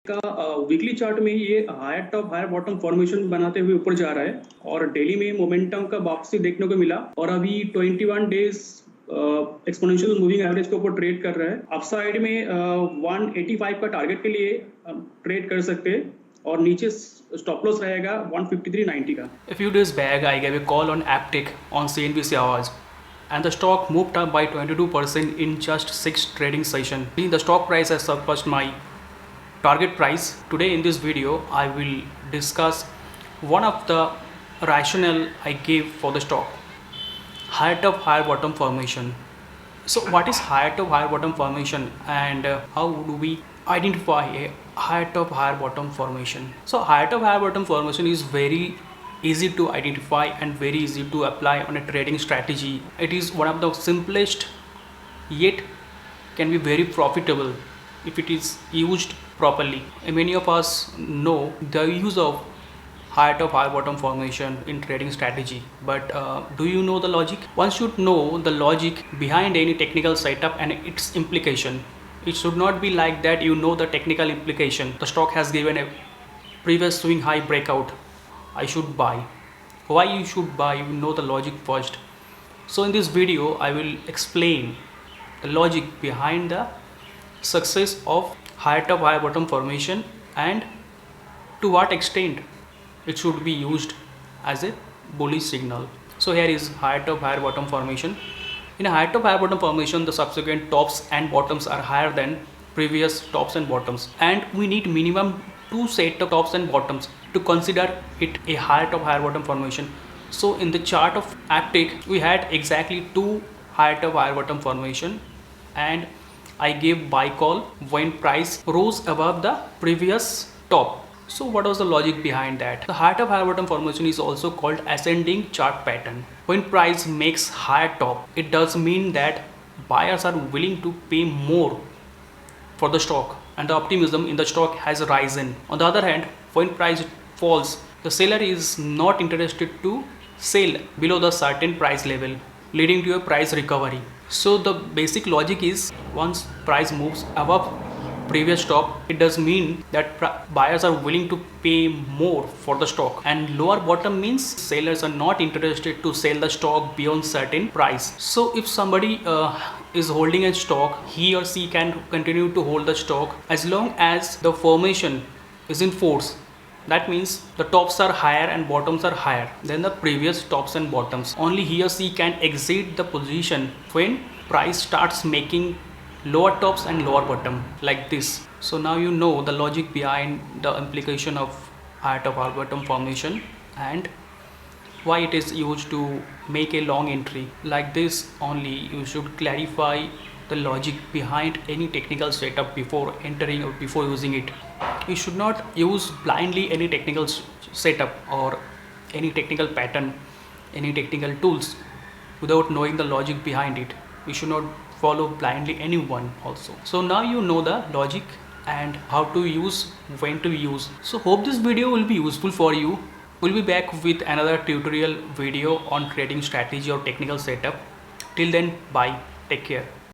का weekly chart में ये higher top higher bottom formation बनाते हुए ऊपर जा रहा है और डेली में मोमेंटम का वापसी देखने को मिला और अभी 21 डेज एक्सपोनेंशियल मूविंग एवरेज के ऊपर ट्रेड कर रहा है। अपसाइड में 185 का टारगेट के लिए ट्रेड कर सकते हैं और नीचे स्टॉप लॉस रहेगा 153.90 का। A few days back, I gave a call on Aptic on CNBC hours, and the stock moved up by 22% in just 6 trading sessions. The stock price has surpassed my target price. Today in this video, I will discuss one of the rationale I gave for the stock: higher top higher bottom formation. So what is higher top higher bottom formation, and how do we identify a higher top higher bottom formation? So higher top higher bottom formation is very easy to identify and very easy to apply on a trading strategy. It is one of the simplest yet can be very profitable if it is used properly. And many of us know the use of higher top higher bottom formation in trading strategy, but do you know the logic? One should know the logic behind any technical setup and its implication. It should not be like that you know the technical implication. The stock has given a previous swing high breakout, I should buy. Why you should buy? You know the logic first. So in this video I will explain the logic behind the success of higher top higher bottom formation and to what extent it should be used as a bullish signal. So here is higher top higher bottom formation. In a higher top higher bottom formation, the subsequent tops and bottoms are higher than previous tops and bottoms, and we need minimum 2 set of tops and bottoms to consider it a higher top higher bottom formation. So in the chart of Aptic, we had exactly 2 higher top higher bottom formation, and I gave buy call when price rose above the previous top. So what was the logic behind that? The higher top higher bottom formation is also called ascending chart pattern. When price makes higher top, it does mean that buyers are willing to pay more for the stock and the optimism in the stock has risen. On the other hand, when price falls, the seller is not interested to sell below the certain price level, leading to a price recovery. So the basic logic is once price moves above previous top, it does mean that buyers are willing to pay more for the stock, and lower bottom means sellers are not interested to sell the stock beyond certain price. So if somebody is holding a stock, he or she can continue to hold the stock as long as the formation is in force. That means the tops are higher and bottoms are higher than the previous tops and bottoms. Only he or she can exit the position when price starts making lower tops and lower bottom like this. So now you know the logic behind the implication of higher top higher bottom formation and why it is used to make a long entry. Like this only you should clarify the logic behind any technical setup before entering or before using it. You should not use blindly any technical setup or any technical pattern, any technical tools without knowing the logic behind it. You should not follow blindly anyone also. So now you know the logic and how to use, when to use. So hope this video will be useful for you. We'll be back with another tutorial video on trading strategy or technical setup. Till then, bye, take care.